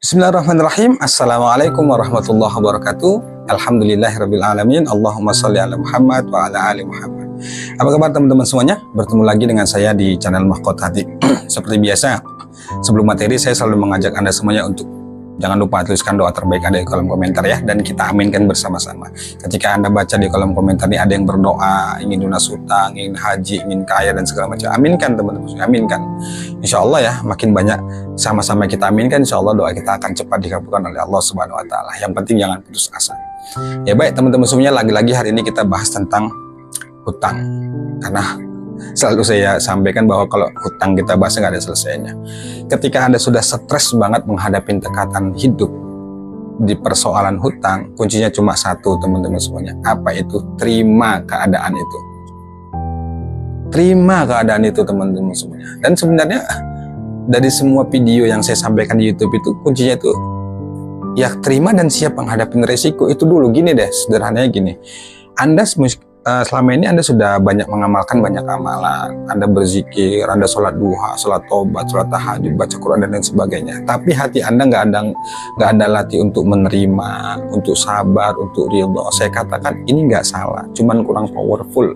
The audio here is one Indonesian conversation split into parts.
Bismillahirrahmanirrahim. Assalamualaikum warahmatullahi wabarakatuh. Alhamdulillahirabbil alamin. Allahumma sholli ala Muhammad wa ala ali Muhammad. Apa kabar teman-teman semuanya? Bertemu lagi dengan saya di channel Mahkota Hati. Seperti biasa, sebelum materi saya selalu mengajak Anda semuanya untuk jangan lupa tuliskan doa terbaik Anda di kolom komentar ya, dan kita aminkan bersama-sama. Ketika Anda baca di kolom komentar ini ada yang berdoa, ingin lunas hutang, ingin haji, ingin kaya dan segala macam, aminkan teman-teman, aminkan. Insya Allah ya, makin banyak sama-sama kita aminkan, insya Allah doa kita akan cepat dikabulkan oleh Allah Subhanahu Wa Taala. Yang penting jangan putus asa. Ya baik teman-teman semuanya, lagi-lagi hari ini kita bahas tentang hutang, karena selalu saya sampaikan bahwa kalau hutang kita bahas nggak ada selesainya. Ketika Anda sudah stres banget menghadapi tekanan hidup di persoalan hutang, kuncinya cuma satu teman-teman semuanya. Apa itu? Terima keadaan itu. Terima keadaan itu teman-teman semuanya. Dan sebenarnya dari semua video yang saya sampaikan di YouTube itu kuncinya itu ya terima dan siap menghadapi resiko itu dulu. Gini deh, sederhananya gini. Anda selama ini Anda sudah banyak mengamalkan banyak amalan, Anda berzikir, Anda sholat duha, sholat tobat, sholat tahajud, baca Quran dan lain sebagainya. Tapi hati Anda nggak ada latih untuk menerima, untuk sabar, untuk ridho. Saya katakan ini nggak salah, cuman kurang powerful.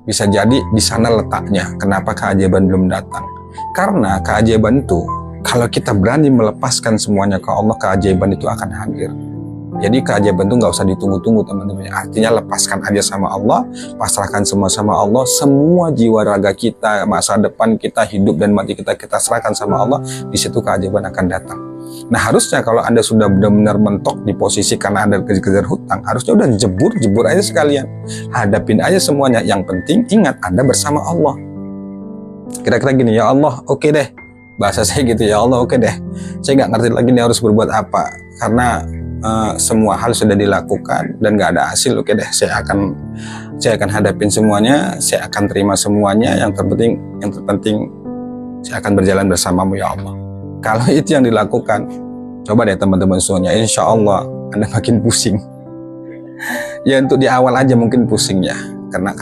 Bisa jadi di sana letaknya. Kenapa keajaiban belum datang? Karena keajaiban itu kalau kita berani melepaskan semuanya ke Allah, keajaiban itu akan hadir. Jadi keajaiban itu nggak usah ditunggu-tunggu teman-teman. Artinya lepaskan aja sama Allah, pasrahkan semua sama Allah. Semua jiwa raga kita, masa depan kita, hidup dan mati kita serahkan sama Allah. Di situ keajaiban akan datang. Nah harusnya kalau Anda sudah benar-benar mentok di posisi karena Anda kejar hutang, harusnya udah jebur aja sekalian. Hadapin aja semuanya. Yang penting ingat Anda bersama Allah. Kira-kira gini, ya Allah, oke deh. Bahasa saya gitu, ya Allah, oke deh. Saya nggak ngerti lagi nih harus berbuat apa. Karena semua hal sudah dilakukan dan nggak ada hasil. Oke deh, saya akan hadapin semuanya, saya akan terima semuanya. Yang terpenting saya akan berjalan bersamamu ya Allah. Kalau itu yang dilakukan, coba deh teman-teman semuanya, insya Allah Anda makin pusing. Ya untuk di awal aja mungkin pusing ya, karena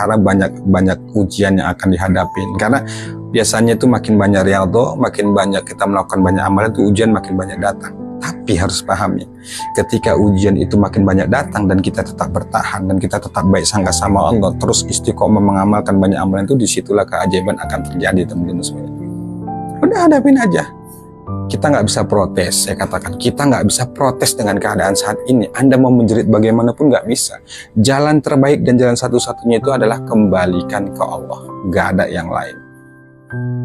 banyak ujian yang akan dihadapin. Karena biasanya itu makin banyak riyadhah, makin banyak kita melakukan banyak amalan, itu ujian makin banyak datang. Tapi harus pahami, ketika ujian itu makin banyak datang dan kita tetap bertahan dan kita tetap baik sangka sama Allah, terus istiqomah mengamalkan banyak amalan, itu disitulah keajaiban akan terjadi teman-teman semuanya. Udah hadapin aja. Kita nggak bisa protes, saya katakan kita nggak bisa protes dengan keadaan saat ini. Anda mau menjerit bagaimanapun nggak bisa. Jalan terbaik dan jalan satu-satunya itu adalah kembalikan ke Allah, nggak ada yang lain.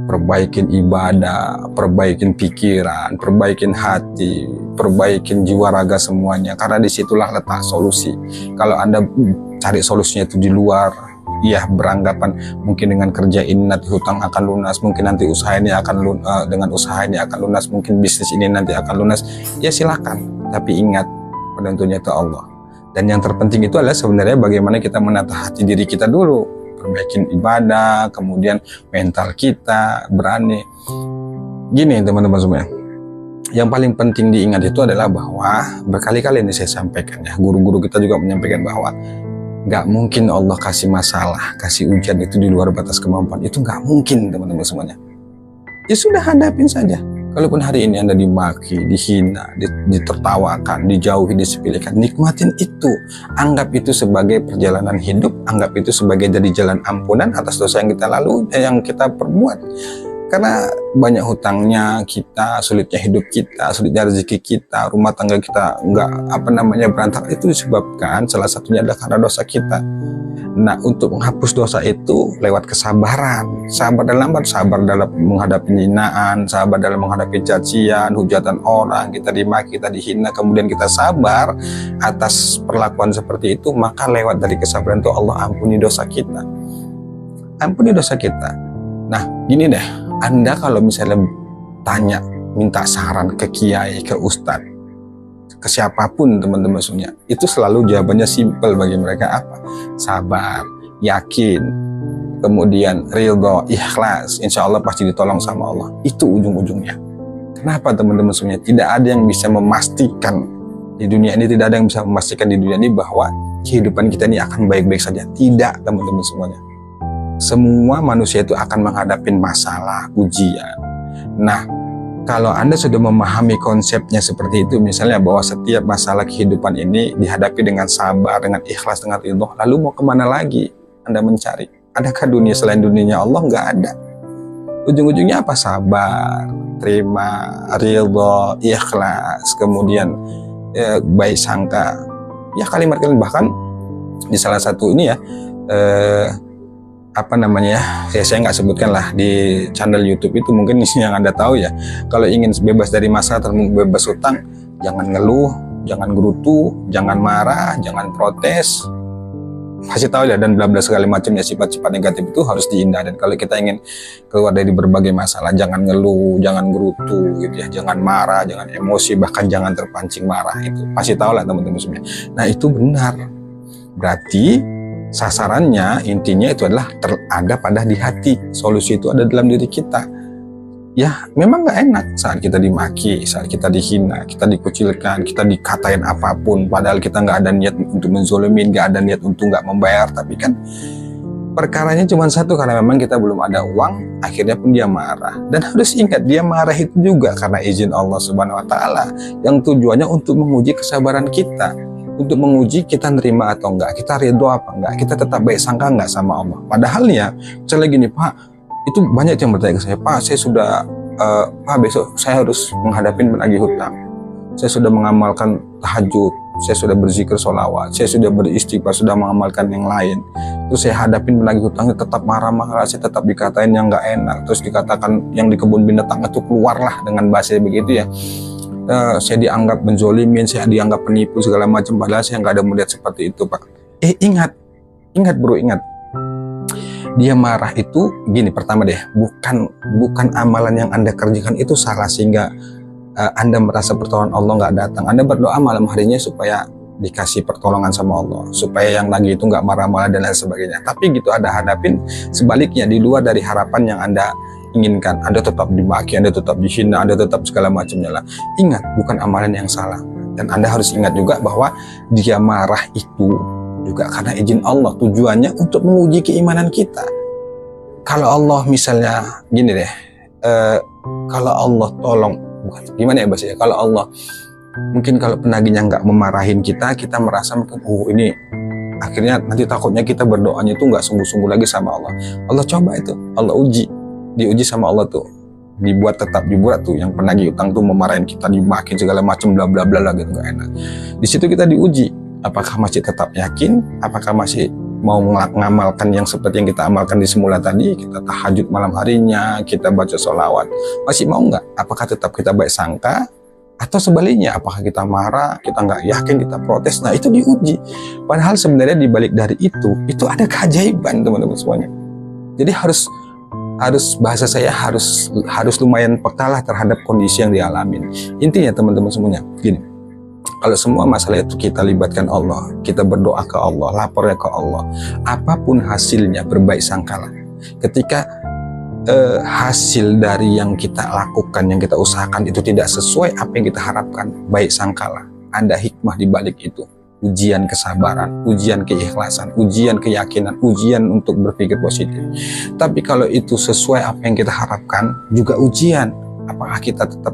Perbaikin ibadah, perbaikin pikiran, perbaikin hati, perbaikin jiwa raga semuanya. Karena disitulah letak solusi. Kalau Anda cari solusinya itu di luar, ya beranggapan mungkin dengan kerja ini nanti hutang akan lunas, mungkin nanti usaha ini akan dengan usaha ini akan lunas, mungkin bisnis ini nanti akan lunas. Ya silakan, tapi ingat penentunya itu Allah. Dan yang terpenting itu adalah sebenarnya bagaimana kita menata hati diri kita dulu. Perbaikin ibadah, kemudian mental kita berani. Gini teman-teman semuanya, yang paling penting diingat itu adalah bahwa berkali-kali ini saya sampaikan ya, guru-guru kita juga menyampaikan bahwa nggak mungkin Allah kasih masalah, kasih ujian itu di luar batas kemampuan. Itu nggak mungkin teman-teman semuanya. Ya sudah, hadapin saja. Kalaupun hari ini Anda dimaki, dihina, ditertawakan, dijauhi, disepelekan, nikmatin itu. Anggap itu sebagai perjalanan hidup, anggap itu sebagai jadi jalan ampunan atas dosa yang kita yang kita perbuat. Karena banyak hutangnya kita, sulitnya hidup kita, sulitnya rezeki kita, rumah tangga kita nggak berantakan, itu disebabkan salah satunya adalah karena dosa kita. Nah, untuk menghapus dosa itu lewat kesabaran. Sabar dalam menghadapi hinaan, sabar dalam menghadapi cacian, hujatan orang, kita dimaki, kita dihina, kemudian kita sabar atas perlakuan seperti itu, maka lewat dari kesabaran itu Allah ampuni dosa kita. Ampuni dosa kita. Nah, gini deh, Anda kalau misalnya tanya, minta saran ke kiai, ke ustadz, ke siapapun teman-teman semuanya, itu selalu jawabannya simpel bagi mereka apa? Sabar, yakin, kemudian ridho, ikhlas, insya Allah pasti ditolong sama Allah. Itu ujung-ujungnya. Kenapa teman-teman semuanya? Tidak ada yang bisa memastikan di dunia ini, tidak ada yang bisa memastikan di dunia ini bahwa kehidupan kita ini akan baik-baik saja. Tidak teman-teman semuanya. Semua manusia itu akan menghadapi masalah, ujian. Nah, Kalau Anda sudah memahami konsepnya seperti itu, misalnya bahwa setiap masalah kehidupan ini dihadapi dengan sabar, dengan ikhlas, dengan ridho, lalu mau kemana lagi Anda mencari? Adakah dunia selain dunianya Allah? Nggak ada. Ujung-ujungnya apa? Sabar, terima, ridho, ikhlas, kemudian baik sangka. Ya kalimat-kalimat, bahkan di salah satu ini ya, apa namanya ya, saya nggak sebutkan lah di channel YouTube itu, mungkin yang Anda tahu ya, kalau ingin bebas dari masalah, bebas hutang, jangan ngeluh, jangan gerutu, jangan marah, jangan protes, pasti tahu ya, dan bla bla segala macam ya, sifat-sifat negatif itu harus dihindari. Dan kalau kita ingin keluar dari berbagai masalah, jangan ngeluh, jangan gerutu gitu ya, jangan marah, jangan emosi, bahkan jangan terpancing marah. Itu pasti tahu lah teman-teman semua. Nah itu benar, berarti sasarannya, intinya itu adalah ada pada di hati. Solusi itu ada dalam diri kita. Ya memang nggak enak saat kita dimaki, saat kita dihina, kita dikucilkan, kita dikatain apapun, padahal kita nggak ada niat untuk menzolimin, nggak ada niat untuk nggak membayar, tapi kan perkaranya cuma satu, karena memang kita belum ada uang, akhirnya pun dia marah. Dan harus ingat, dia marah itu juga karena izin Allah Subhanahu Wa Taala, yang tujuannya untuk menguji kesabaran kita, untuk menguji kita nerima atau enggak, kita ridho apa enggak, kita tetap baik sangka enggak sama Allah. Padahal ya, misalnya gini, Pak, itu banyak yang bertanya ke saya, Pak, saya sudah, Pak, besok saya harus menghadapi menagih hutang, saya sudah mengamalkan tahajud, saya sudah berzikir sholawat, saya sudah beristighfar, sudah mengamalkan yang lain, terus saya hadapin menagih hutangnya tetap marah-marah, saya tetap dikatain yang enggak enak, terus dikatakan yang di kebun binatang itu keluarlah, dengan bahasa begitu ya. Saya dianggap menzolimin, saya dianggap penipu segala macam, padahal saya nggak ada melihat seperti itu, Pak. Ingat bro, ingat. Dia marah itu gini, pertama deh, bukan amalan yang Anda kerjakan itu salah sehingga Anda merasa pertolongan Allah nggak datang. Anda berdoa malam harinya supaya dikasih pertolongan sama Allah, supaya yang lagi itu nggak marah-marah dan lain sebagainya. Tapi gitu Anda hadapin sebaliknya, di luar dari harapan yang Anda inginkan, Anda tetap dimaki, Anda tetap dihina, Anda tetap segala macamnya lah. Ingat, bukan amalan yang salah. Dan Anda harus ingat juga bahwa dia marah itu juga karena izin Allah, tujuannya untuk menguji keimanan kita. Kalau Allah misalnya gini deh, kalau Allah tolong, bukan gimana ya bahasanya, kalau Allah mungkin kalau penagihnya nggak memarahin kita, kita merasa mungkin ini akhirnya nanti takutnya kita berdoanya itu nggak sungguh-sungguh lagi sama Allah. Allah coba itu, Allah diuji sama Allah tuh, tetap dibuat tuh, yang penagih utang tuh memarahin kita, dimakin segala macam bla bla bla gitu, nggak enak. Di situ kita diuji, apakah masih tetap yakin, apakah masih mau mengamalkan yang seperti yang kita amalkan di semula tadi, kita tahajud malam harinya, kita baca sholawat, masih mau nggak? Apakah tetap kita baik sangka, atau sebaliknya, apakah kita marah, kita nggak yakin, kita protes? Nah itu diuji. Padahal sebenarnya dibalik dari itu ada keajaiban teman-teman semuanya. Jadi harus bahasa saya harus lumayan peka lah terhadap kondisi yang dialamin. Intinya teman-teman semuanya gini, kalau semua masalah itu kita libatkan Allah, kita berdoa ke Allah, lapornya ke Allah, apapun hasilnya berbaik sangkalah. Ketika hasil dari yang kita lakukan, yang kita usahakan itu tidak sesuai apa yang kita harapkan, baik sangkalah, ada hikmah di balik itu. Ujian kesabaran, ujian keikhlasan, ujian keyakinan, ujian untuk berpikir positif. Tapi kalau itu sesuai apa yang kita harapkan, juga ujian. Apakah kita tetap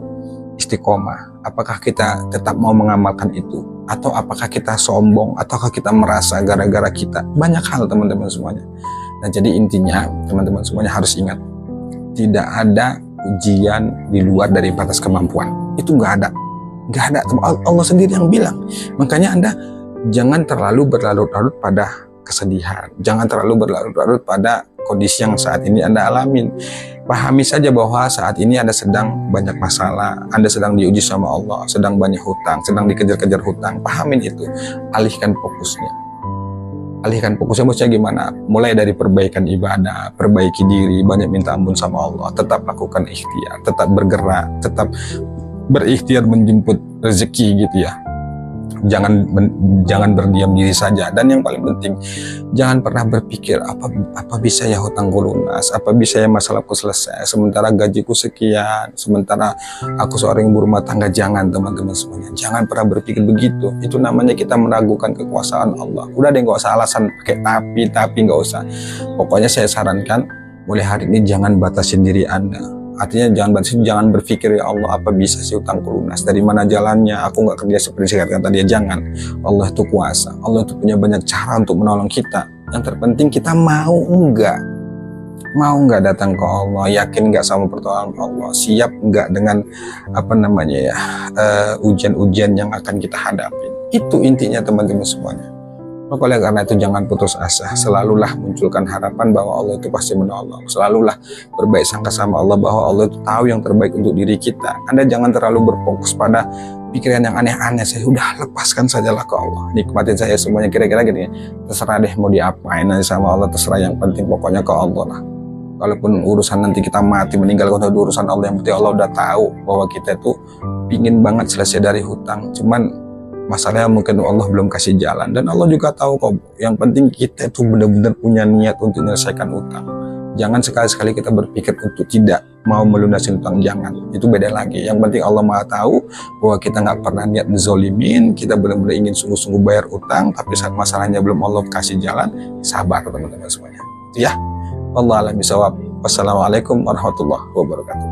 istiqomah? Apakah kita tetap mau mengamalkan itu? Atau apakah kita sombong? Ataukah kita merasa gara-gara kita? Banyak hal teman-teman semuanya. Nah jadi intinya teman-teman semuanya harus ingat, tidak ada ujian di luar dari batas kemampuan. Itu nggak ada. Nggak ada, Allah sendiri yang bilang. Makanya Anda jangan terlalu berlarut-larut pada kesedihan, jangan terlalu berlarut-larut pada kondisi yang saat ini Anda alamin. Pahami saja bahwa saat ini Anda sedang banyak masalah, Anda sedang diuji sama Allah, sedang banyak hutang, sedang dikejar-kejar hutang. Pahamin itu, alihkan fokusnya. Alihkan fokusnya maksudnya gimana? Mulai dari perbaikan ibadah, perbaiki diri, banyak minta ampun sama Allah, tetap lakukan ikhtiar, tetap bergerak, tetap berikhtiar menjemput rezeki gitu ya. Jangan berdiam diri saja. Dan yang paling penting, jangan pernah berpikir apa bisa ya hutangku lunas, apa bisa ya masalahku selesai sementara gajiku sekian, sementara aku seorang ibu rumah tangga. Jangan teman-teman semuanya, jangan pernah berpikir begitu. Itu namanya kita meragukan kekuasaan Allah. Udah deh, nggak usah alasan pakai tapi nggak usah. Pokoknya saya sarankan mulai hari ini jangan batasin diri Anda. Artinya jangan berpikir ya Allah apa bisa sih utangku lunas, dari mana jalannya, aku nggak kerja seperti kata dia. Jangan. Allah itu kuasa, Allah itu punya banyak cara untuk menolong kita. Yang terpenting kita mau nggak datang ke Allah, yakin nggak sama pertolongan Allah, siap nggak dengan ujian-ujian yang akan kita hadapi. Itu intinya teman-teman semuanya. Oleh karena itu jangan putus asa, selalulah munculkan harapan bahwa Allah itu pasti menolong, selalulah berbaik sangka sama Allah bahwa Allah itu tahu yang terbaik untuk diri kita. Anda jangan terlalu berfokus pada pikiran yang aneh-aneh. Saya udah lepaskan sajalah ke Allah, nikmatin saya semuanya, kira-kira gini, terserah deh mau diapain aja sama Allah, terserah, yang penting pokoknya ke Allah lah. Walaupun urusan nanti kita mati meninggal, kalau urusan Allah, yang penting Allah udah tahu bahwa kita itu pingin banget selesai dari hutang, cuman masalahnya mungkin Allah belum kasih jalan, dan Allah juga tahu kok. Yang penting kita itu benar-benar punya niat untuk menyelesaikan utang. Jangan sekali-sekali kita berpikir untuk tidak mau melunasi utang, jangan. Itu beda lagi. Yang penting Allah Maha tahu bahwa kita nggak pernah niat menzolimin, kita benar-benar ingin sungguh-sungguh bayar utang, tapi saat masalahnya belum Allah kasih jalan, sabar teman-teman semuanya. Ya, Allah alam bisawab. Wassalamualaikum warahmatullahi wabarakatuh.